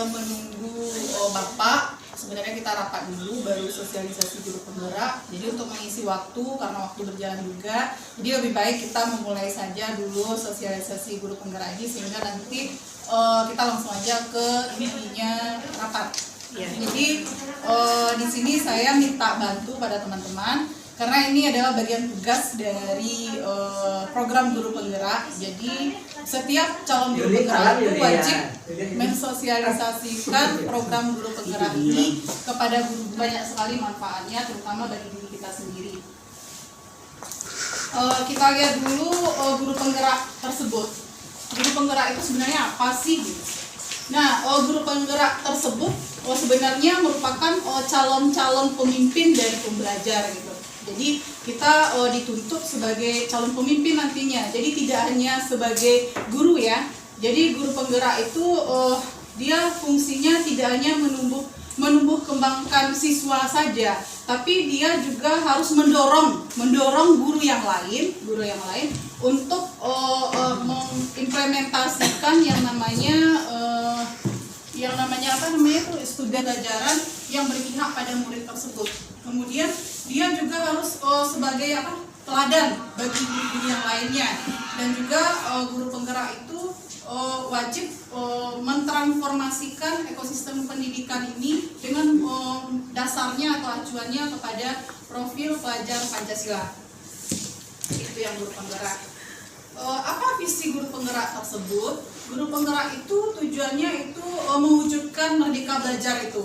menunggu Bapak, sebenarnya kita rapat dulu baru sosialisasi guru penggerak. Jadi untuk mengisi waktu, karena waktu berjalan juga, jadi lebih baik kita memulai saja dulu sosialisasi guru penggerak ini, sehingga nanti kita langsung aja ke intinya rapat. Ya, jadi di sini saya minta bantu pada teman-teman, karena ini adalah bagian tugas dari program guru penggerak. Jadi setiap calon guru penggerak itu wajib mensosialisasikan program guru penggerak ini kepada guru. Banyak sekali manfaatnya, terutama bagi diri kita sendiri. Kita lihat dulu guru penggerak tersebut. Guru penggerak itu sebenarnya apa sih? Nah, guru penggerak tersebut sebenarnya merupakan calon-calon pemimpin dari pembelajar gitu. Jadi kita dituntut sebagai calon pemimpin nantinya. Jadi tidak hanya sebagai guru ya. Jadi guru penggerak itu dia fungsinya tidak hanya menumbuh kembangkan siswa saja, tapi dia juga harus mendorong guru yang lain untuk mengimplementasikan yang namanya studi pelajaran yang berpihak pada murid tersebut. Kemudian dia juga harus sebagai teladan bagi guru-guru yang lainnya, dan juga guru penggerak itu wajib mentransformasikan ekosistem pendidikan ini dengan dasarnya atau acuannya kepada profil pelajar Pancasila. Itu yang guru penggerak. Apa visi guru penggerak tersebut? Guru penggerak itu tujuannya itu mewujudkan merdeka belajar itu.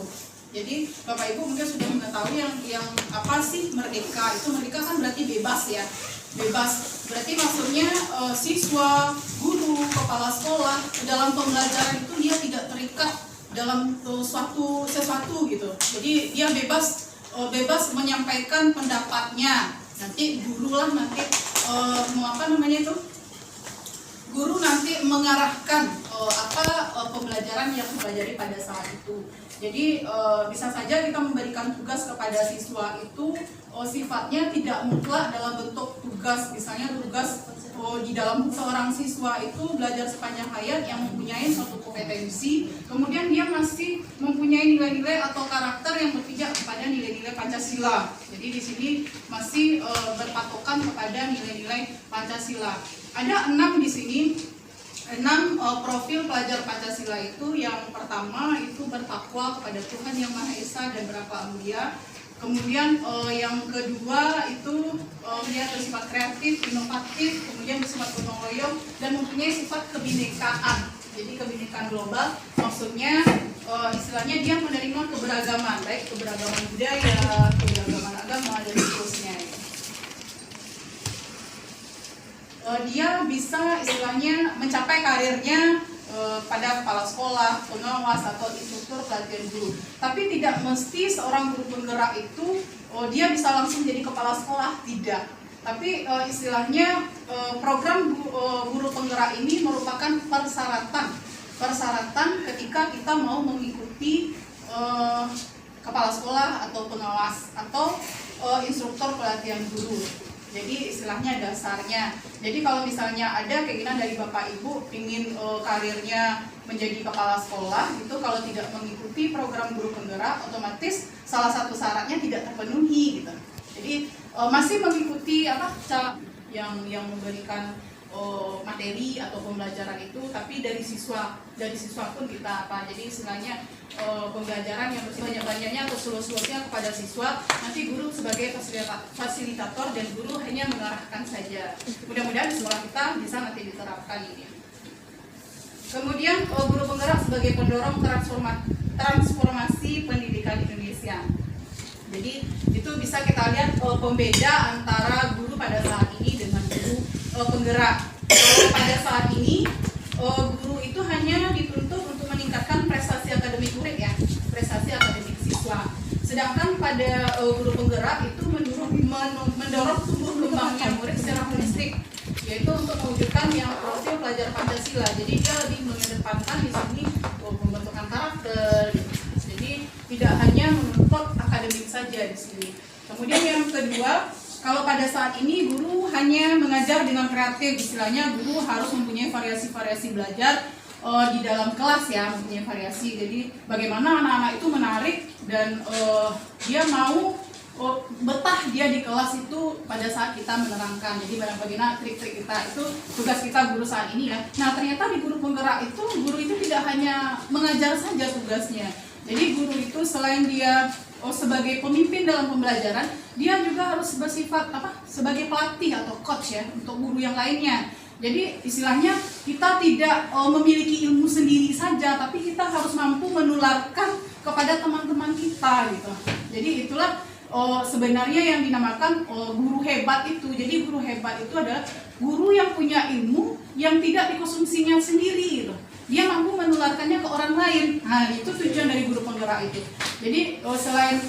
Jadi Bapak Ibu mungkin sudah mengetahui yang apa sih merdeka. Itu merdeka kan berarti bebas ya. Bebas berarti maksudnya siswa, guru, kepala sekolah dalam pembelajaran itu dia tidak terikat dalam sesuatu gitu. Jadi dia bebas menyampaikan pendapatnya. Nanti guru lah guru nanti mengarahkan pembelajaran yang dipelajari pada saat itu. Jadi bisa saja kita memberikan tugas kepada siswa itu sifatnya tidak mutlak dalam bentuk tugas. Misalnya tugas di dalam seorang siswa itu belajar sepanjang hayat yang mempunyai suatu kompetensi, kemudian dia masih mempunyai nilai-nilai atau karakter yang berpijak kepada nilai-nilai Pancasila. Jadi di sini masih berpatokan kepada nilai-nilai Pancasila. Ada 6 di sini. 6 profil pelajar Pancasila itu. Yang pertama itu bertakwa kepada Tuhan Yang Maha Esa dan berakhlak mulia. Kemudian yang kedua itu dia bersifat kreatif, inovatif, kemudian bersifat gotong royong dan mempunyai sifat kebinekaan. Jadi kebinekaan global maksudnya istilahnya dia menerima keberagaman, baik keberagaman budaya, keberagaman agama dan seterusnya. Dia bisa istilahnya mencapai karirnya pada kepala sekolah, pengawas atau instruktur pelatihan guru. Tapi tidak mesti seorang guru penggerak itu dia bisa langsung jadi kepala sekolah, tidak. Tapi istilahnya program guru penggerak ini merupakan persyaratan ketika kita mau mengikuti kepala sekolah atau pengawas atau instruktur pelatihan guru. Jadi istilahnya dasarnya. Jadi kalau misalnya ada keinginan dari Bapak Ibu ingin karirnya menjadi kepala sekolah itu, kalau tidak mengikuti program guru penggerak otomatis salah satu syaratnya tidak terpenuhi gitu. Jadi masih mengikuti yang memberikan materi atau pembelajaran itu, tapi dari siswa pun kita jadi istilahnya pembelajaran yang banyak-banyaknya atau seluas-luasnya kepada siswa. Nanti guru sebagai fasilitator dan guru hanya mengarahkan saja. Mudah-mudahan di sekolah kita bisa nanti diterapkan ini. Kemudian guru penggerak sebagai pendorong transformasi pendidikan Indonesia. Jadi itu bisa kita lihat pembeda antara guru pada saat ini dengan guru penggerak. Pada saat ini guru itu hanya dituntut untuk meningkatkan prestasi akademik murid ya, prestasi akademik siswa. Sedangkan pada guru penggerak itu mendorong tumbuh kembangnya murid secara holistik, yaitu untuk mewujudkan yang profil pelajar Pancasila. Jadi dia lebih mengedepankan di sini pembentukan karakter. Jadi tidak hanya menuntut akademik saja di sini. Kemudian yang kedua, kalau pada saat ini guru hanya mengajar dengan kreatif, istilahnya guru harus mempunyai variasi-variasi belajar di dalam kelas ya, mempunyai variasi. Jadi bagaimana anak-anak itu menarik dan dia mau betah dia di kelas itu pada saat kita menerangkan. Jadi bagaimana trik-trik kita, itu tugas kita guru saat ini ya. Nah ternyata di guru penggerak itu, guru itu tidak hanya mengajar saja tugasnya. Jadi guru itu selain dia sebagai pemimpin dalam pembelajaran, dia juga harus bersifat sebagai pelatih atau coach ya untuk guru yang lainnya. Jadi istilahnya kita tidak memiliki ilmu sendiri saja, tapi kita harus mampu menularkan kepada teman-teman kita gitu. Jadi itulah sebenarnya yang dinamakan guru hebat itu. Jadi guru hebat itu adalah guru yang punya ilmu yang tidak dikonsumsinya sendiri gitu. Dia mampu menularkannya ke orang lain. Nah, itu tujuan dari guru penggerak itu. Jadi selain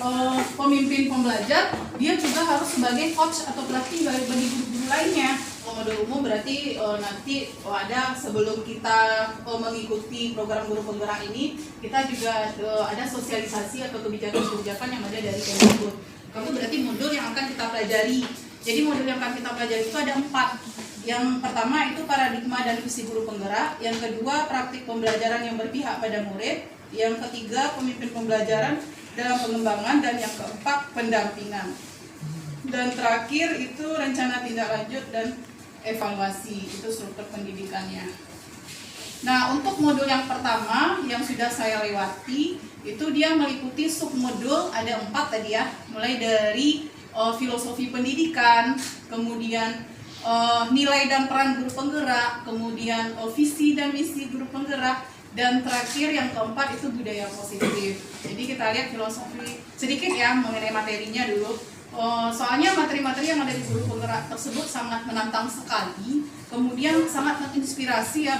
pemimpin pembelajar, dia juga harus sebagai coach atau pelatih bagi guru-guru lainnya. Modul umum berarti nanti ada sebelum kita mengikuti program guru penggerak ini, kita juga ada sosialisasi atau kebijakan-kebijakan yang ada dari Kemdikbud. Kamu berarti modul yang akan kita pelajari. Jadi modul yang akan kita pelajari itu ada 4. Yang pertama itu paradigma dan visi guru penggerak. Yang kedua praktik pembelajaran yang berpihak pada murid. Yang ketiga pemimpin pembelajaran dalam pengembangan. Dan yang keempat pendampingan. Dan terakhir itu rencana tindak lanjut dan evaluasi, itu struktur pendidikannya. Nah untuk modul yang pertama yang sudah saya lewati, itu dia meliputi submodul ada 4 tadi ya, mulai dari filosofi pendidikan, kemudian nilai dan peran guru penggerak, kemudian visi dan misi guru penggerak, dan terakhir yang keempat itu budaya positif. Jadi kita lihat filosofi sedikit ya mengenai materinya dulu. Soalnya materi-materi yang ada di guru penggerak tersebut sangat menantang sekali, kemudian sangat menginspirasi ya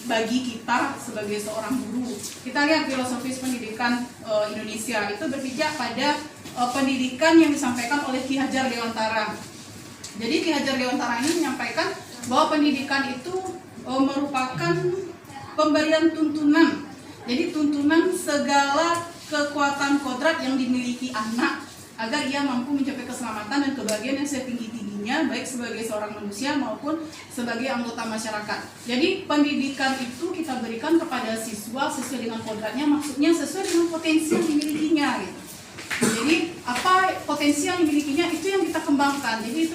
bagi kita sebagai seorang guru. Kita lihat filosofis pendidikan Indonesia itu berpijak pada pendidikan yang disampaikan oleh Ki Hajar Dewantara. Jadi Ki Hajar Dewantara ini menyampaikan bahwa pendidikan itu merupakan pemberian tuntunan. Jadi tuntunan segala kekuatan kodrat yang dimiliki anak agar ia mampu mencapai keselamatan dan kebahagiaan yang setinggi-tingginya, baik sebagai seorang manusia maupun sebagai anggota masyarakat. Jadi pendidikan itu kita berikan kepada siswa sesuai dengan kodratnya, maksudnya sesuai dengan potensi yang dimilikinya gitu. Jadi apa potensi yang dimilikinya itu yang kita kembangkan. Jadi itu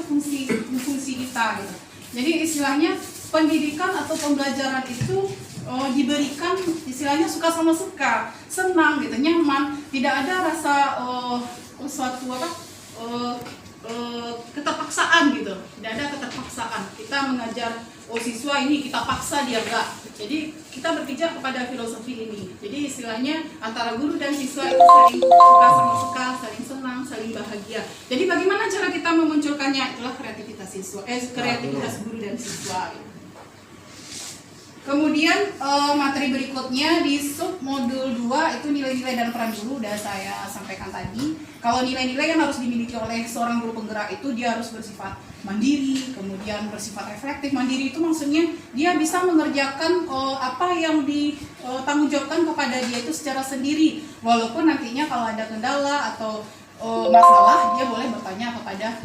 fungsi kita gitu. Jadi istilahnya pendidikan atau pembelajaran itu diberikan istilahnya suka sama suka, senang gitu, nyaman, tidak ada rasa suatu keterpaksaan gitu. Tidak ada keterpaksaan. Kita mengajar siswa ini kita paksa dia enggak. Jadi kita berpijak kepada filosofi ini. Jadi istilahnya antara guru dan siswa itu saling suka sama suka, saling senang, saling bahagia. Jadi bagaimana cara kita memunculkannya? Itulah kreativitas siswa, kreativitas guru dan siswa. Kemudian materi berikutnya di sub modul 2 itu nilai-nilai dan peran guru, udah saya sampaikan tadi. Kalau nilai-nilai yang harus dimiliki oleh seorang guru penggerak itu dia harus bersifat mandiri, kemudian bersifat reflektif. Mandiri itu maksudnya dia bisa mengerjakan apa yang ditanggungjawabkan kepada dia itu secara sendiri. Walaupun nantinya kalau ada kendala atau masalah dia boleh bertanya kepada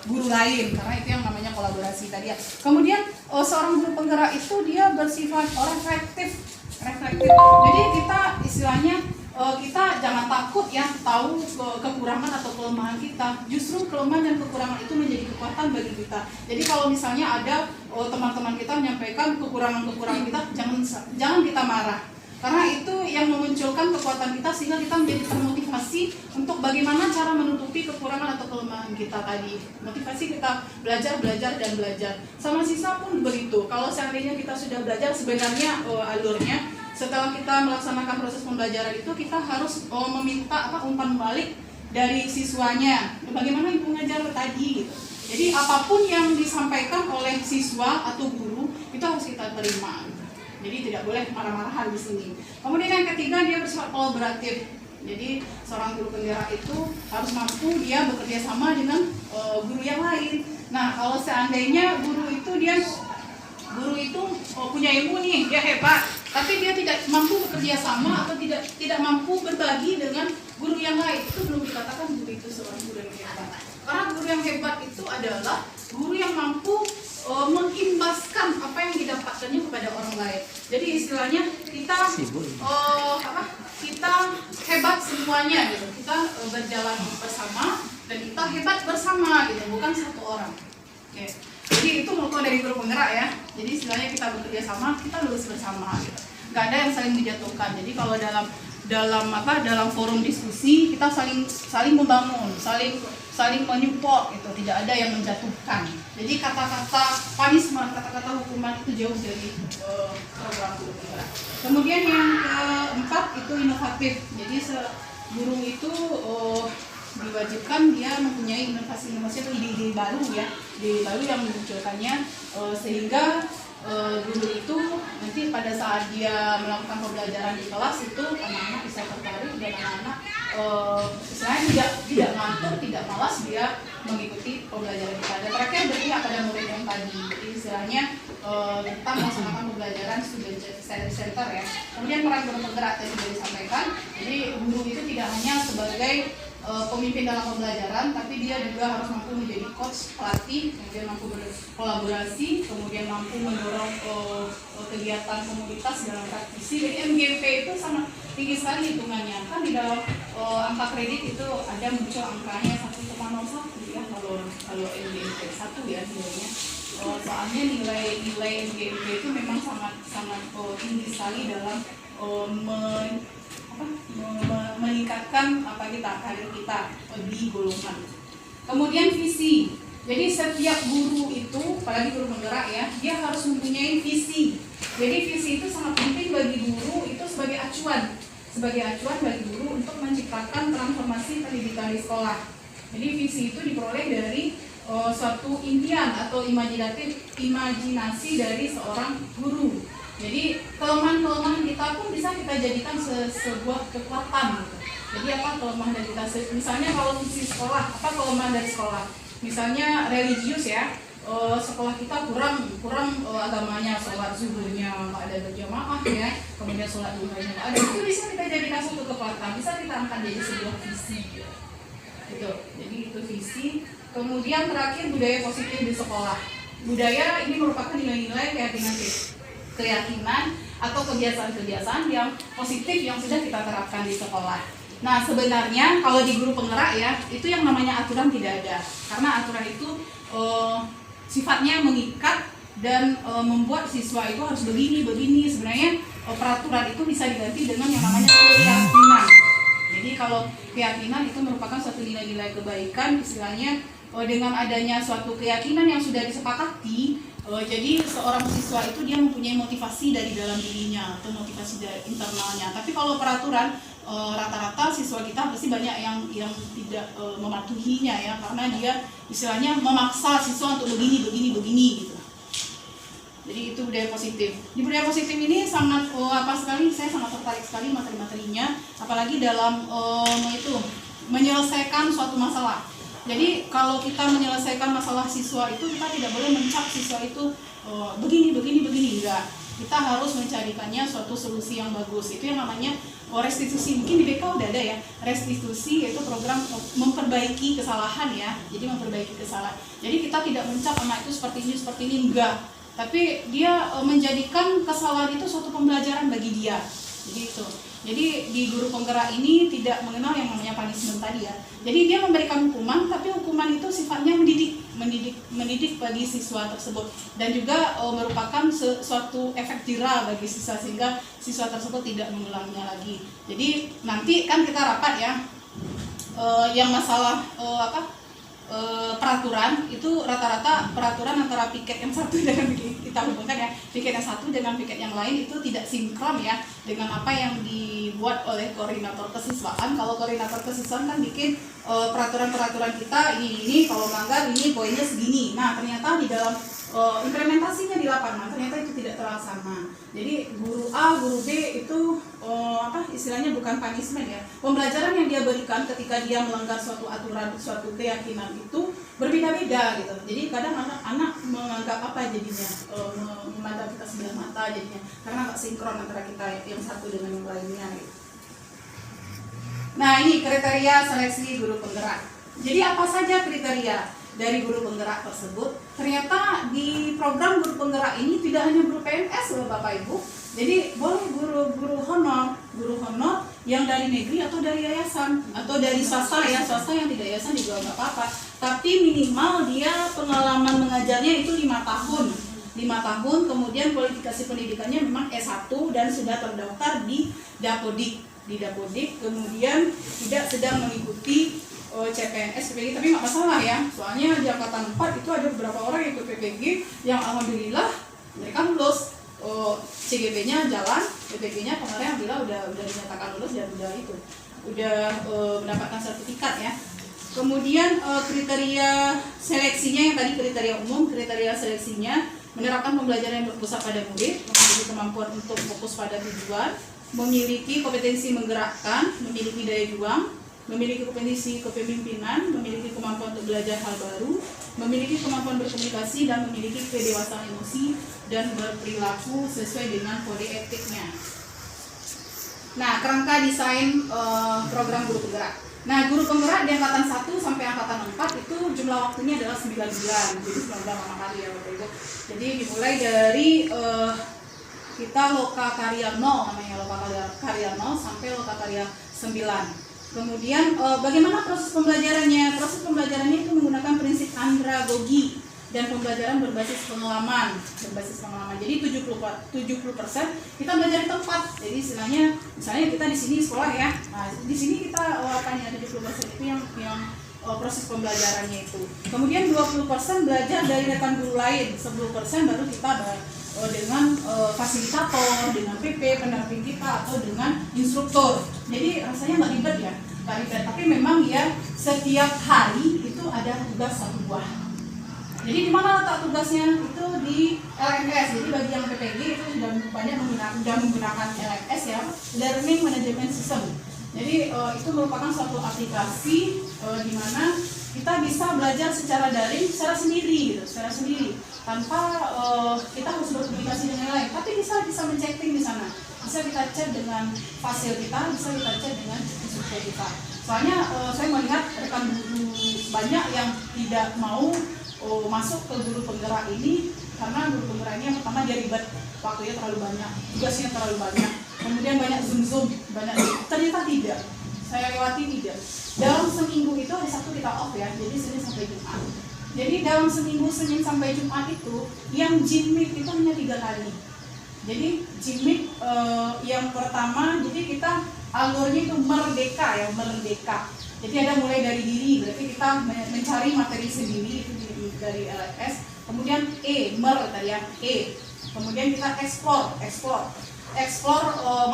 guru lain, karena itu yang namanya kolaborasi tadi ya. Kemudian seorang guru penggerak itu dia bersifat reflektif. Jadi kita istilahnya kita jangan takut ya tahu kekurangan atau kelemahan kita. Justru kelemahan dan kekurangan itu menjadi kekuatan bagi kita. Jadi kalau misalnya ada teman-teman kita menyampaikan kekurangan kita, jangan kita marah. Karena itu yang memunculkan kekuatan kita sehingga kita menjadi termotivasi untuk bagaimana cara menutupi kekurangan atau kelemahan kita tadi. Motivasi kita belajar. Sama siswa pun begitu. Kalau seandainya kita sudah belajar, sebenarnya alurnya setelah kita melaksanakan proses pembelajaran itu kita harus meminta umpan balik dari siswanya. Bagaimana ibu ngajar tadi gitu. Jadi apapun yang disampaikan oleh siswa atau guru itu harus kita terima. Jadi tidak boleh marah-marahan di sini. Kemudian yang ketiga dia bersifat kolaboratif. Jadi seorang guru penggerak itu harus mampu dia bekerja sama dengan guru yang lain. Nah kalau seandainya guru itu punya ilmu nih, dia hebat, tapi dia tidak mampu bekerja sama atau tidak mampu berbagi dengan guru yang lain, itu belum dikatakan guru itu seorang guru yang hebat. Karena guru yang hebat itu adalah guru yang mampu mengimbaskan apa yang didapatkannya kepada orang lain. Jadi istilahnya kita kita hebat semuanya gitu. Kita berjalan bersama dan kita hebat bersama gitu, bukan satu orang. Oke. Jadi itu moto dari guru penggerak ya. Jadi istilahnya kita bekerja sama, kita lulus bersama gitu. Nggak ada yang saling menjatuhkan. Jadi kalau dalam forum diskusi kita saling membangun, saling menyupport gitu, tidak ada yang menjatuhkan. Jadi kata-kata punishment, kata-kata hukuman itu jauh dari program guru penggerak. Kemudian yang keempat itu inovatif. Jadi guru itu diwajibkan dia mempunyai inovasi-inovasi atau ide-ide baru ya, ide baru yang memunculkannya sehingga guru itu nanti pada saat dia melakukan pembelajaran di kelas itu anak-anak bisa tertarik dan anak-anak istilahnya tidak ngantuk, tidak malas dia mengikuti pembelajaran kita. Dan terakhir berpihak pada murid yang tadi, jadi istilahnya kita melaksanakan pembelajaran student center ya. Kemudian peran guru penggerak tadi sudah disampaikan. Jadi guru itu tidak hanya sebagai pemimpin dalam pembelajaran, tapi dia juga harus mampu menjadi coach, pelatih, kemudian mampu berkolaborasi, kemudian mampu mendorong kegiatan komunitas dalam praktisi. Jadi MGP itu sangat tinggi sekali hitungannya. Kan di dalam angka kredit itu ada muncul angkanya 1,01 ya kalau MGP 1 ya sebenarnya. Soalnya nilai MGP itu memang sangat tinggi sekali dalam meningkatkan karir kita di golongan. Kemudian visi. Jadi setiap guru itu, apalagi guru penggerak ya, dia harus mempunyai visi. Jadi visi itu sangat penting bagi guru itu sebagai acuan bagi guru untuk menciptakan transformasi pendidikan di sekolah. Jadi visi itu diperoleh dari suatu impian atau imajinasi dari seorang guru. Jadi kelemahan kita pun bisa kita jadikan sebuah kekuatan gitu. Jadi apa kelemahan dari kita? Misalnya kalau visi sekolah, apa kelemahan dari sekolah? Misalnya religius ya, sekolah kita kurang agamanya, sholat zuhurnya nggak ada berjamaah ya, kemudian sholat duhanya nggak ada. Itu bisa kita jadikan suatu kekuatan, bisa kita angkat jadi sebuah visi. Gitu. Jadi itu visi. Kemudian terakhir budaya positif di sekolah. Budaya ini merupakan nilai-nilai keyakinan atau kebiasaan-kebiasaan yang positif yang sudah kita terapkan di sekolah. Nah sebenarnya kalau di guru penggerak ya, itu yang namanya aturan tidak ada. Karena aturan itu sifatnya mengikat dan membuat siswa itu harus begini. Sebenarnya peraturan itu bisa diganti dengan yang namanya keyakinan. Jadi kalau keyakinan itu merupakan suatu nilai-nilai kebaikan, istilahnya dengan adanya suatu keyakinan yang sudah disepakati, jadi seorang siswa itu dia mempunyai motivasi dari dalam dirinya atau motivasi dari internalnya. Tapi kalau peraturan rata-rata siswa kita pasti banyak yang tidak mematuhinya ya, karena dia istilahnya memaksa siswa untuk begini gitu. Jadi itu budaya positif. Di budaya positif ini sangat saya sangat tertarik sekali materi-materinya, apalagi dalam menyelesaikan suatu masalah. Jadi kalau kita menyelesaikan masalah siswa itu, kita tidak boleh mencap siswa itu begini, enggak. Kita harus mencarikannya suatu solusi yang bagus. Itu yang namanya restitusi. Mungkin di BK udah ada ya, restitusi, yaitu program memperbaiki kesalahan ya. Jadi memperbaiki kesalahan. Jadi kita tidak mencap anak itu seperti ini, enggak. Tapi dia menjadikan kesalahan itu suatu pembelajaran bagi dia. Jadi itu. Jadi di guru penggerak ini tidak mengenal yang namanya punishment tadi ya. Jadi dia memberikan hukuman, tapi hukuman itu sifatnya mendidik bagi siswa tersebut, dan juga merupakan suatu efek jera bagi siswa sehingga siswa tersebut tidak mengulanginya lagi. Jadi nanti kan kita rapat ya, yang masalah peraturan itu rata-rata peraturan antara piket yang satu dengan kita hubungkan ya, piket yang satu dengan piket yang lain itu tidak sinkron ya dengan apa yang dibuat oleh koordinator kesiswaan. Kalau koordinator kesiswaan kan bikin peraturan-peraturan kita ini kalau melanggar ini poinnya segini. Nah ternyata di dalam implementasinya di lapangan ternyata itu tidak terlaksana. Jadi guru A, guru B itu istilahnya bukan punishment ya. Pembelajaran yang dia berikan ketika dia melanggar suatu aturan, suatu keyakinan itu berbeda-beda gitu. Jadi kadang anak menganggap apa jadinya, memandang kita sebelah mata jadinya, karena nggak sinkron antara kita yang satu dengan yang lainnya gitu. Nah ini kriteria seleksi guru penggerak. Jadi apa saja kriteria? dari guru penggerak tersebut. Ternyata di program guru penggerak ini tidak hanya guru PNS loh Bapak Ibu. Jadi boleh guru honor yang dari negeri atau dari yayasan atau dari swasta ya, swasta yang tidak yayasan juga nggak apa-apa. Tapi minimal dia pengalaman mengajarnya itu 5 tahun. 5 tahun, kemudian kualifikasi pendidikannya memang S1 dan sudah terdaftar di Dapodik. Kemudian tidak sedang mengikuti CPNS, PPG, tapi nggak masalah ya. Soalnya di angkatan 4 itu ada beberapa orang yang ikut PPG yang alhamdulillah mereka lulus. CGP-nya jalan, PPG-nya kemarin alhamdulillah udah dinyatakan lulus dan udah mendapatkan sertifikat ya. Kemudian kriteria seleksinya yang tadi kriteria umum, kriteria seleksinya menerapkan pembelajaran yang berpusat pada murid, memiliki kemampuan untuk fokus pada tujuan, memiliki kompetensi menggerakkan, memiliki daya juang, memiliki kompetensi kepemimpinan, memiliki kemampuan untuk belajar hal baru, memiliki kemampuan berkomunikasi, dan memiliki kedewasaan emosi dan berperilaku sesuai dengan kode etiknya. Nah, kerangka desain program guru penggerak. Nah, guru penggerak di angkatan 1 sampai angkatan 4 itu jumlah waktunya adalah 9 bulan. Jadi 9 bulan lama kali ya Bapak Ibu. Jadi dimulai dari kita loka karya 0 namanya, loka karya 0 sampai loka karya 9. Kemudian bagaimana proses pembelajarannya? Proses pembelajarannya itu menggunakan prinsip andragogi dan pembelajaran berbasis pengalaman. Jadi 70% kita belajar di tempat. Jadi istilahnya misalnya kita di sini sekolah ya. Nah, di sini kita 70% itu yang proses pembelajarannya itu. Kemudian 20% belajar dari rekan guru lain, 10% baru kita dengan fasilitator, dengan PP, pendamping kita, atau dengan instruktur. Jadi rasanya nggak ribet ya, tapi memang ya setiap hari itu ada tugas 1 buah. Jadi di mana letak tugasnya? Itu di LMS. Jadi bagi yang PPG itu sudah menggunakan LMS ya, Learning Management System. Jadi itu merupakan suatu aplikasi di mana kita bisa belajar secara daring, secara sendiri tanpa kita harus berkomunikasi dengan yang lain. Tapi bisa men-chatting di sana. Bisa kita chat dengan fasil kita, bisa kita chat dengan instruktur kita. Soalnya saya melihat rekan guru banyak yang tidak mau masuk ke guru penggerak ini karena guru penggerak ini yang pertama dia ribet, waktunya terlalu banyak, tugasnya terlalu banyak, kemudian banyak zoom, ternyata tidak. Saya lewati tidak. Dalam seminggu itu hari Sabtu kita off ya, jadi Senin sampai Jumat. Jadi dalam seminggu Senin sampai Jumat itu yang gym meet itu hanya 3 kali. Jadi gym meet yang pertama, jadi kita alurnya itu merdeka. Jadi ada mulai dari diri, berarti kita mencari materi sendiri itu dari LMS. Kemudian kemudian kita explore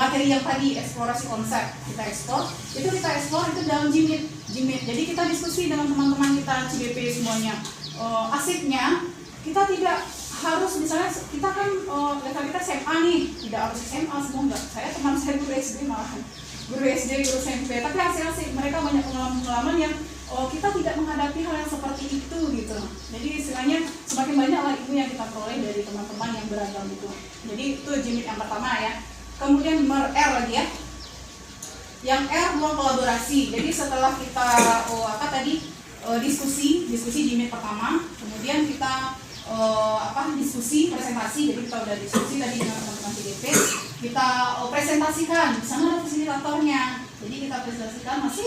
materi yang tadi, eksplorasi konsep. Kita explore itu dalam gym meet. Jadi kita diskusi dengan teman-teman kita CBP semuanya. Asiknya kita tidak harus, misalnya kita kan level kita SMA nih, tidak harus SMA semua enggak. Teman saya guru SD malahan, guru SD, guru SMP, tapi asik-asik, mereka banyak pengalaman yang kita tidak menghadapi hal yang seperti itu gitu. Jadi istilahnya semakin banyak lah ilmu yang kita peroleh dari teman-teman yang beragam itu. Jadi itu jimit yang pertama ya. Kemudian R lagi ya. Yang R ruang kolaborasi. Jadi setelah kita diskusi jimit pertama, kemudian kita diskusi presentasi. Jadi kita udah diskusi tadi dengan teman-teman CDP, kita presentasikan. Di sana ada fasilitatornya. Jadi kita presentasikan masih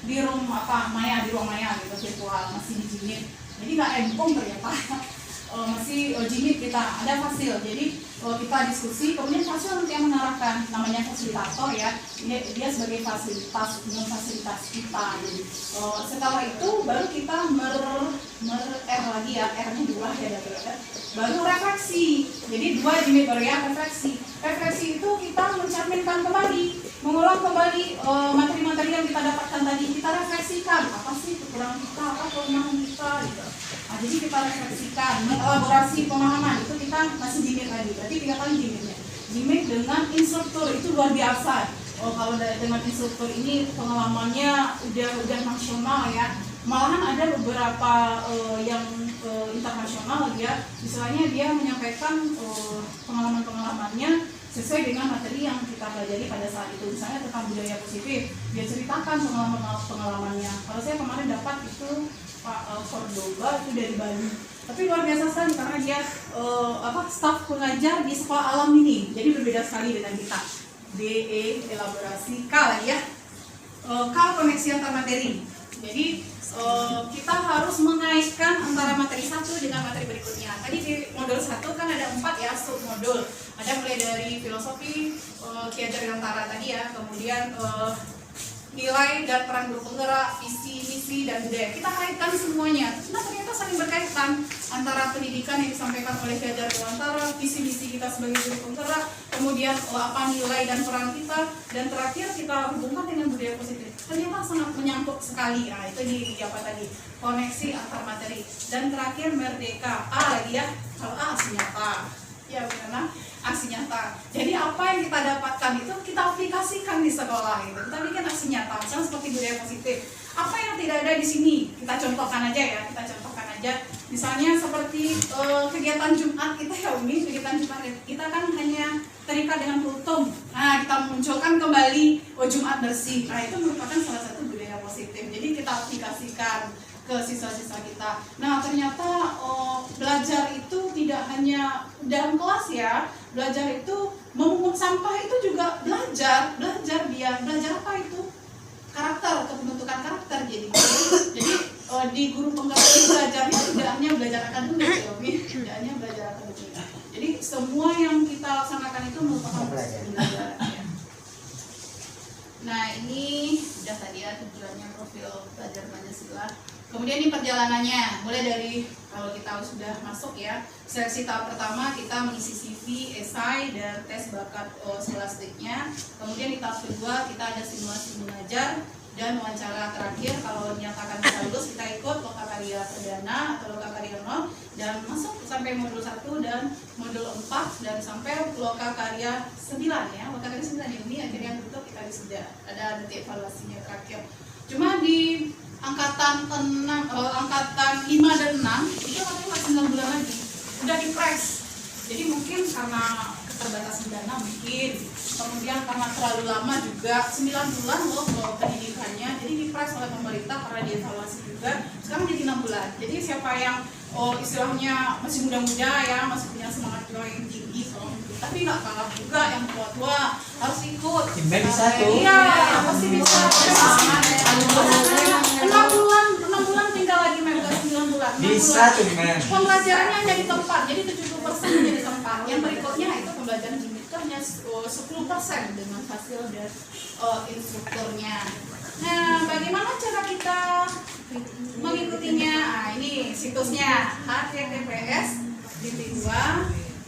di ruang maya gitu, virtual, masih di jimit. Jadi nggak empong ternyata. Masih jimit kita ada fasil. Jadi kita diskusi, kemudian fasil nanti yang mengarahkan, namanya fasilitator ya. Dia sebagai memfasilitasi kita. Jadi setelah itu baru kita R lagi ya, R-nya 2 ya, baru refleksi. Jadi 2 jimit baru ya, refleksi. Refleksi itu kita mencerminkan kembali, mengulang kembali materi-materi yang kita dapatkan tadi. Kita refleksikan apa sih kekurangan kita, apa kelemahan kita gitu. Nah, jadi kita refleksikan, mengelaborasi pemahaman, itu kita masih jimit lagi. Berarti 3 kali jimitnya. Jimit dengan instruktur itu luar biasa. Kalau dengan instruktur ini pengalamannya udah nasional ya. Malahan ada beberapa yang internasional ya. Misalnya dia menyampaikan pengalaman-pengalamannya sesuai dengan materi yang kita pelajari pada saat itu. Misalnya tentang budaya positif, dia ceritakan pengalamannya. Kalau saya kemarin dapat itu Pak Cordoba itu dari Bali. Tapi luar biasa sekali karena dia staf pengajar di sekolah alam ini. Jadi berbeda sekali dengan kita. DE elaborasi K lagi ya. K koneksi antar materi. Jadi kita harus mengaitkan antara materi satu dengan materi berikutnya. Tadi di modul 1 kan ada 4 ya sub modul. Ada mulai dari filosofi, Ki Hajar Dewantara tadi ya, kemudian nilai dan peran guru penggerak, visi, misi, dan budaya. Kita kaitkan semuanya. Nah, ternyata saling berkaitan antara pendidikan yang disampaikan oleh Ki Hajar Dewantara, visi misi kita sebagai guru penggerak, kemudian apa nilai dan peran kita, dan terakhir kita hubungkan dengan budaya positif. Ternyata sangat menyangkut sekali. Nah, itu di apa tadi? Koneksi antar materi. Dan terakhir merdeka. A lagi ya. Kalau A nyata. Ya benar. Aksi nyata. Jadi apa yang kita dapatkan itu kita aplikasikan di sekolah gitu. Kita bikin aksi nyata, misalnya seperti budaya positif. Apa yang tidak ada di sini? Kita contohkan aja ya. Misalnya seperti kegiatan Jumat kita ya Umi, kegiatan Jumat kita kan hanya terikat dengan kultum. Nah, kita munculkan kembali Jumat bersih. Nah, itu merupakan salah satu budaya positif. Jadi kita aplikasikan ke siswa-siswa kita. Nah, ternyata belajar itu tidak hanya dalam kelas ya. Belajar itu memungut sampah itu juga belajar dia. Belajar apa itu? Karakter, pembentukan karakter. Jadi di guru penggerak ini belajarnya tidak hanya belajar akademik ya, tidak hanya belajar akademik. Jadi semua yang kita laksanakan itu merupakan proses belajar. Ya. Nah, ini sudah tadi ya tujuannya profil pelajar Pancasila. Kemudian ini perjalanannya, mulai dari kalau kita sudah masuk ya, seleksi tahap pertama kita mengisi CV, esai, dan tes bakat skolastiknya. Kemudian di tahap kedua kita ada simulasi mengajar dan wawancara terakhir. Kalau dinyatakan bisa lulus, kita ikut lokakarya perdana atau lokakarya 0 dan masuk sampai modul 1 dan modul 4 dan sampai lokakarya 9 ya. Lokakarya 9 ini akhirnya tutup kita wisuda. Ada nanti evaluasinya terakhir. Cuma di angkatan 5 dan 6 itu katanya masih 9 bulan lagi udah di press. Jadi mungkin karena keterbatasan dana mungkin, kemudian karena terlalu lama juga 9 bulan loh pendidikannya, jadi di press oleh pemerintah karena dievaluasi juga. Sekarang jadi 6 bulan. Jadi siapa yang istilahnya masih muda-muda ya, masih punya semangat jiwa yang tinggi, tapi nggak kalah juga yang tua-tua harus ikut. Bisa tuh. Iya, pasti bisa. 6 bulan tinggal lagi udah 9 bulan. Bisa tuh, men. Pembelajarannya hanya di tempat, jadi 70% hanya di tempat. Yang berikutnya itu pembelajaran jumlah itu hanya 10% dengan hasil dan instrukturnya. Nah, bagaimana cara kita mengikutinya? Nah, ini situsnya https://2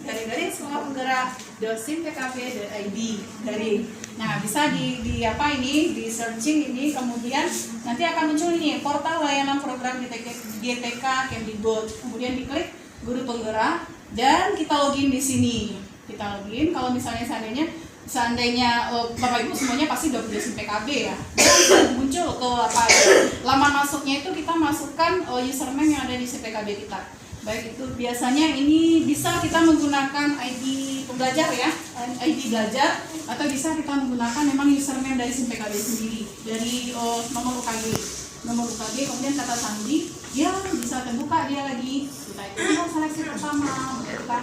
garing sekolah penggerak .sim.pkb.id garing. Nah, bisa di apa ini, di searching ini, kemudian nanti akan muncul ini portal layanan program GTK Kemdikbud. Kemudian diklik guru penggerak dan kita login di sini. Kita login. Kalau misalnya seandainya Bapak Ibu semuanya pasti udah punya SIM PKB ya. Dan muncul ke apa ya? Laman masuknya itu kita masukkan username yang ada di SIM PKB kita. Baik itu biasanya ini bisa kita menggunakan ID pembelajar ya, ID belajar, atau bisa kita menggunakan memang username dari SIM PKB sendiri, dari nomor UKG, kemudian kata sandi, dia bisa terbuka dia lagi. Kita itu seleksi pertama, kita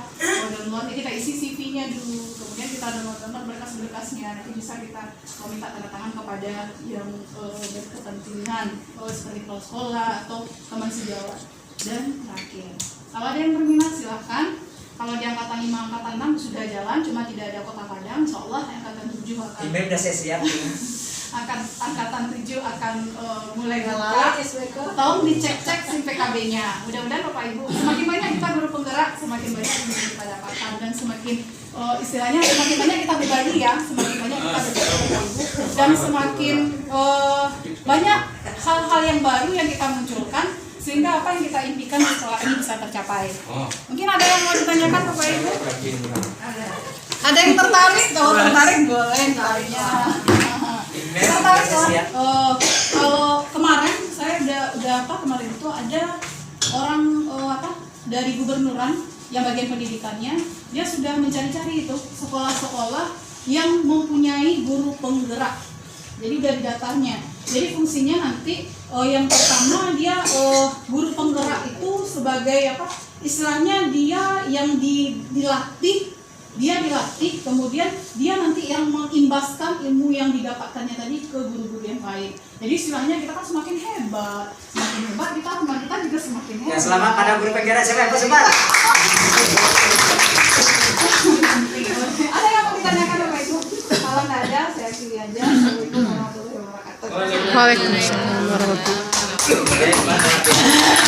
download, kita isi CV-nya dulu, kemudian kita download berkas-berkasnya, nanti bisa kita minta tanda tangan kepada yang berkepentingan, seperti kepala sekolah atau teman sejawat. Dan terakhir, kalau ada yang berminat silahkan. Kalau di angkatan 5, angkatan 6 sudah jalan, cuma tidak ada Kota Padang. Insyaallah angkatan 7 akan udah saya siap. angkatan 7 akan mulai buka. Tolong dicek-cek SIM PKB-nya. Mudah-mudahan Bapak Ibu, semakin banyak kita guru penggerak, semakin banyak yang kita dapatkan, dan semakin istilahnya semakin banyak kita berbagi ya, semakin banyak kita berbagi Bapak Ibu, dan semakin banyak hal-hal yang baru yang kita munculkan, sehingga apa yang kita impikan di sekolah ini bisa tercapai. Mungkin ada yang mau ditanyakan Bapak Ibu? Ada yang tertarik? Kalau tertarik boleh tanya. Tertarik lah. Kalau kemarin saya kemarin itu ada orang dari gubernuran yang bagian pendidikannya, dia sudah mencari-cari itu sekolah-sekolah yang mempunyai guru penggerak. Jadi dari datanya Jadi fungsinya nanti yang pertama dia guru penggerak itu sebagai apa? Istilahnya dia yang dilatih, kemudian dia nanti yang mengimbaskan ilmu yang didapatkannya tadi ke guru-guru yang lain. Jadi istilahnya kita kan semakin hebat kita juga semakin hebat. Ya, selamat pada guru penggerak siapa yang sebat. Ada yang mau ditanyakan Bapak Ibu? Kalau nggak ada, saya pilih aja. Assalamualaikum warahmatullahi wabarakatuh. Waalaikumsalam warahmatullahi wabarakatuh.